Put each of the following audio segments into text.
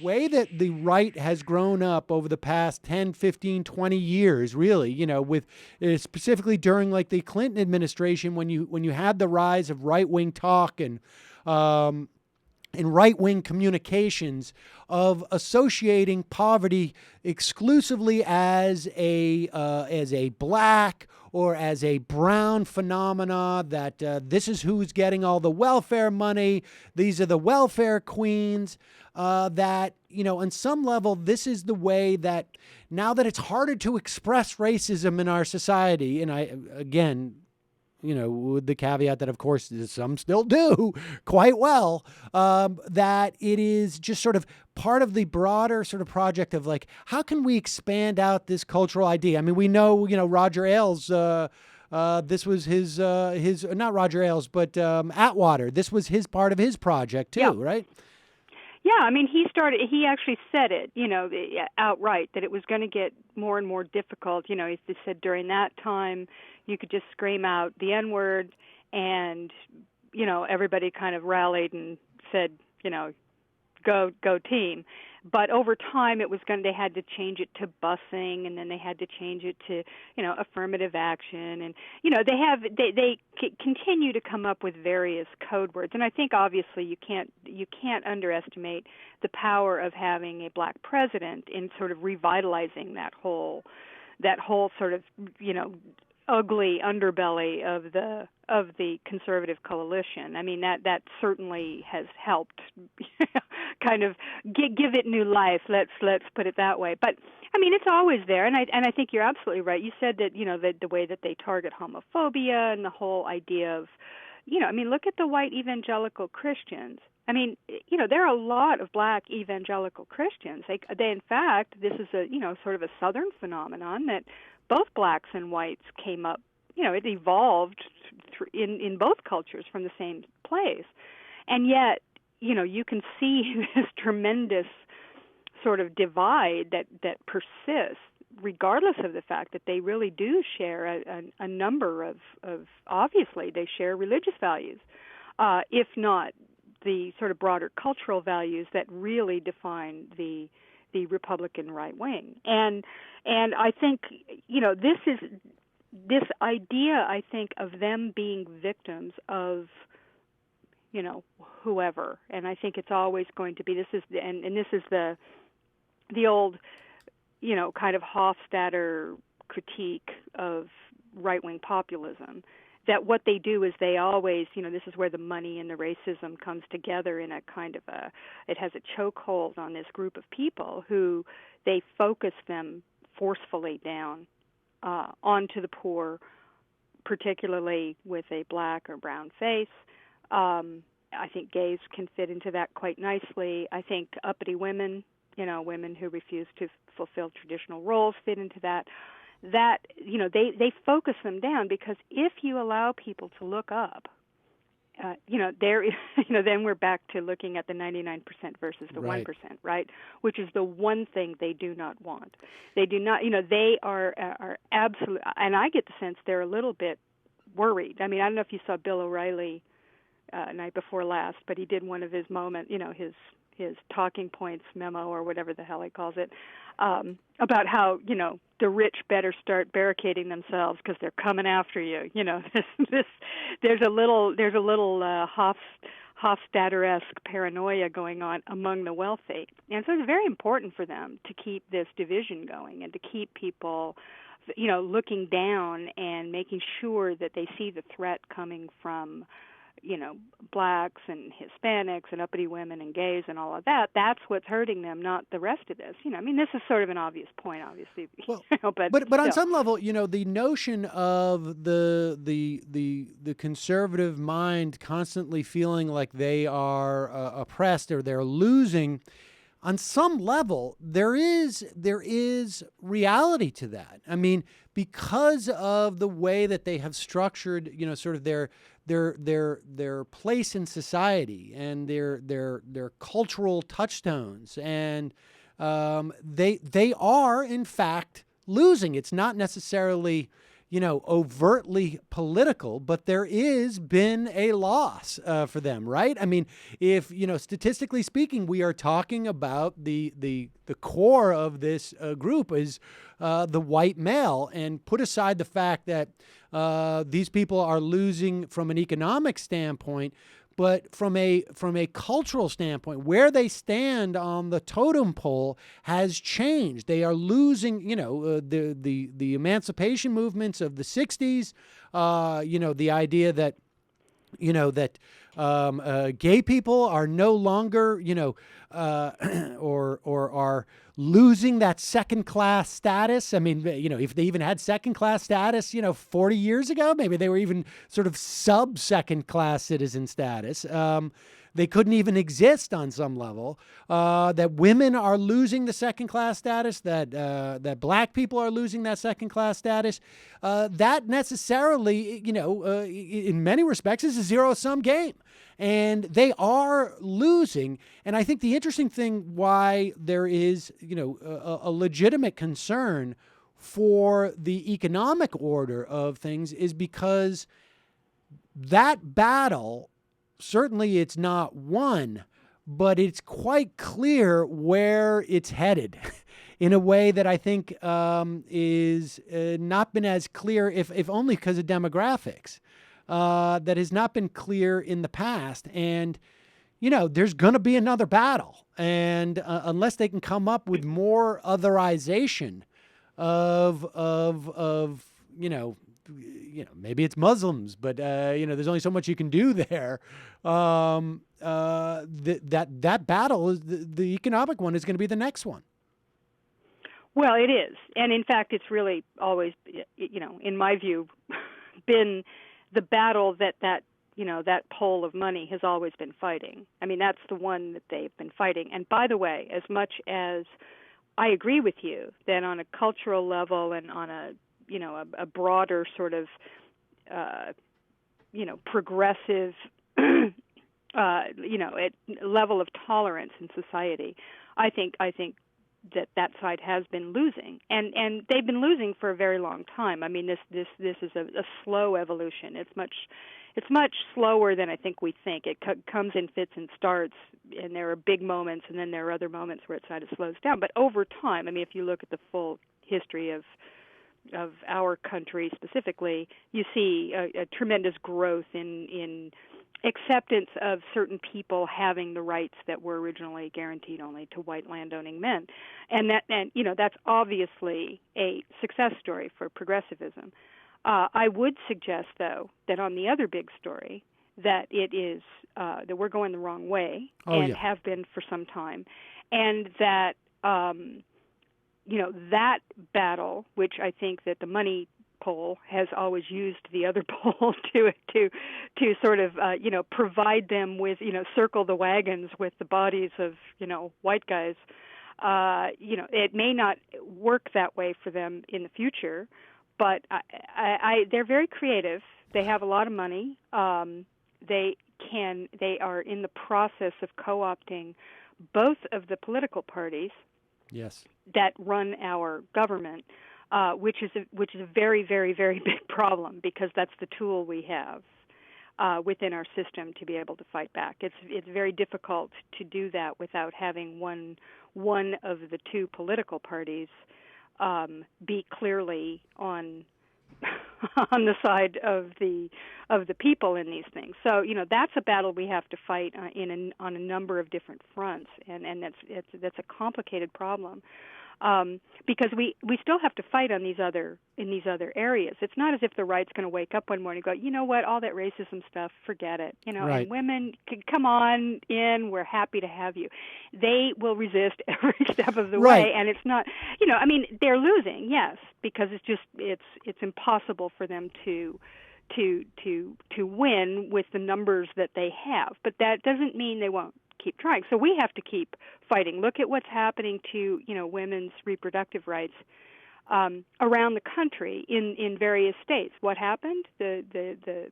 way that the right has grown up over the past 10, 15, 20 years, really, with specifically during like the Clinton administration, when you had the rise of right-wing talk and right-wing communications of associating poverty exclusively as a black or as a brown phenomena, that this is who's getting all the welfare money, these are the welfare queens, that, on some level, this is the way that, now that it's harder to express racism in our society, and with the caveat that, of course, some still do quite well, that it is just sort of part of the broader sort of project of like, how can we expand out this cultural idea? I mean, we know, Roger Ailes, this was his, not Roger Ailes, but Atwater, this was his part of his project too, Yeah. right? Yeah, I mean, he actually said it, outright, that it was going to get more and more difficult. He said during that time you could just scream out the N-word and, everybody kind of rallied and said, go team. But over time, they had to change it to busing, and then they had to change it to, affirmative action, and they continue to come up with various code words. And I think obviously you can't underestimate the power of having a black president in sort of revitalizing that whole sort of ugly underbelly of the conservative coalition. I mean, that certainly has helped kind of give it new life. Let's put it that way. But I mean, it's always there, and I think you're absolutely right. You said that the way that they target homophobia and the whole idea of look at the white evangelical Christians. I mean, there are a lot of black evangelical Christians. They in fact, this is a sort of a Southern phenomenon that both blacks and whites came up. It evolved in both cultures from the same place, and yet you can see this tremendous sort of divide that persists, regardless of the fact that they really do share a number of obviously they share religious values, if not the sort of broader cultural values that really define the Republican right wing. And I think this idea, I think, of them being victims of whoever, and I think it's always going to be, this is the old kind of Hofstadter critique of right-wing populism, that what they do is they always, this is where the money and the racism comes together in a kind of it has a chokehold on this group of people who they focus them forcefully down onto the poor, particularly with a black or brown face. I think gays can fit into that quite nicely. I think uppity women, women who refuse to fulfill traditional roles fit into that. They focus them down, because if you allow people to look up, then we're back to looking at the 99% versus the 1%, right? Which is the one thing they do not want. They do not, they are absolute, and I get the sense they're a little bit worried. I mean, I don't know if you saw Bill O'Reilly night before last, but he did one of his his talking points memo or whatever the hell he calls it, about how the rich better start barricading themselves because they're coming after you. There's a little Hofstadter-esque paranoia going on among the wealthy, and so it's very important for them to keep this division going and to keep people looking down and making sure that they see the threat coming from blacks and Hispanics and uppity women and gays and all of that. That's what's hurting them, not the rest of this. I mean, this is sort of an obvious point, obviously. Well, but on some level, the notion of the conservative mind constantly feeling like they are oppressed or they're losing, on some level, there is reality to that. I mean, because of the way that they have structured, sort of their place in society and their cultural touchstones, and they are in fact losing. It's not necessarily overtly political, but there is been a loss for them, right? I mean, if statistically speaking, we are talking about the core of this group is the white male, and put aside the fact that these people are losing from an economic standpoint. But from a cultural standpoint, where they stand on the totem pole has changed. They are losing, the emancipation movements of the '60s. The idea that gay people are no longer, or are losing that second class status. I mean, if they even had second class status, 40 years ago, maybe they were even sort of sub second class citizen status. They couldn't even exist on some level. That women are losing the second class status. That black people are losing that second class status. That necessarily, in many respects, is a zero sum game. And they are losing. And I think the interesting thing why there is, a legitimate concern for the economic order of things is because that battle, certainly it's not won, but it's quite clear where it's headed in a way that I think is not been as clear, if only because of demographics. That has not been clear in the past. And, there's going to be another battle. And unless they can come up with more otherization of maybe it's Muslims, but, there's only so much you can do there. That battle, is the economic one, is going to be the next one. Well, it is. And in fact, it's really always, in my view, been the battle that pole of money has always been fighting. I mean, that's the one that they've been fighting. And by the way, as much as I agree with you that on a cultural level and on a broader sort of, progressive, level of tolerance in society, I think that side has been losing, and they've been losing for a very long time. I mean, this is a slow evolution. It's much slower than I think we think. It comes in fits and starts, and there are big moments, and then there are other moments where it sort of slows down. But over time, I mean, if you look at the full history of our country specifically, you see a tremendous growth in acceptance of certain people having the rights that were originally guaranteed only to white landowning men. And that's obviously a success story for progressivism. I would suggest, though, that on the other big story, that it is that we're going the wrong way have been for some time, and that that battle, which I think that the money pole has always used the other pole to sort of provide them with circle the wagons with the bodies of white guys. It may not work that way for them in the future, but they're very creative. They have a lot of money. They are in the process of co-opting both of the political parties. Yes. That run our government. Which is a very, very, very big problem, because that's the tool we have within our system to be able to fight back. It's very difficult to do that without having one of the two political parties be clearly on on the side of the people in these things. So that's a battle we have to fight on a number of different fronts, and that's a complicated problem. Because we still have to fight in these other areas. It's not as if the right's going to wake up one morning and go, you know what, all that racism stuff, forget it. Right. And women can come on in. We're happy to have you. They will resist every step of the Right. way, and it's not, I mean, they're losing, yes, because it's impossible for them to win with the numbers that they have. But that doesn't mean they won't keep trying. So we have to keep fighting. Look at what's happening to women's reproductive rights around the country in various states. What happened? The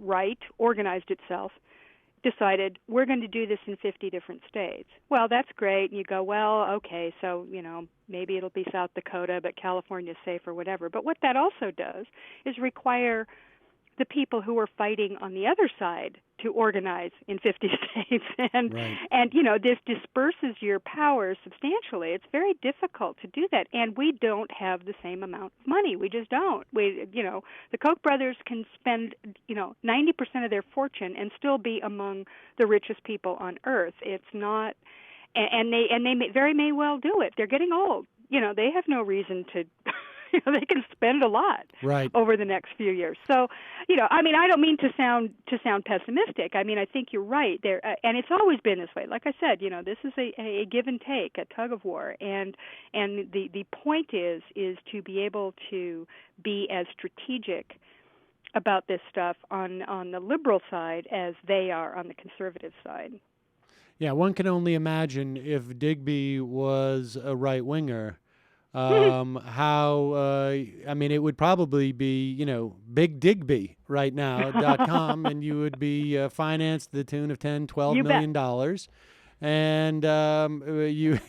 right organized itself decided we're going to do this in 50 different states. Well, that's great. And you go, well, okay, so, maybe it'll be South Dakota, but California's safe or whatever. But what that also does is require the people who are fighting on the other side to organize in 50 states, and Right. this disperses your power substantially. It's very difficult to do that, and we don't have the same amount of money. We just don't. The Koch brothers can spend 90% of their fortune and still be among the richest people on earth. It's not, and they very may well do it. They're getting old. They have no reason to. They can spend a lot Right. over the next few years. So, I don't mean to sound pessimistic. I think you're right there, and it's always been this way. Like I said, this is a give and take, a tug of war, and the point is to be able to be as strategic about this stuff on the liberal side as they are on the conservative side. Yeah, one can only imagine if Digby was a right winger. It would probably be, Big Digby right now.com, and you would be financed to the tune of $10-12 million dollars, and you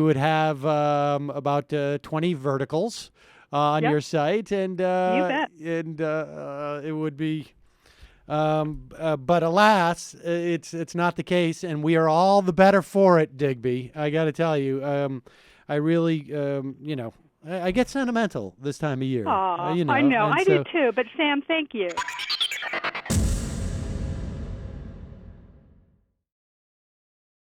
would have about 20 verticals on your site, and it would be. But alas, it's not the case, and we are all the better for it, Digby. I got to tell you. I really, I get sentimental this time of year. I know. I do too. But Sam, thank you.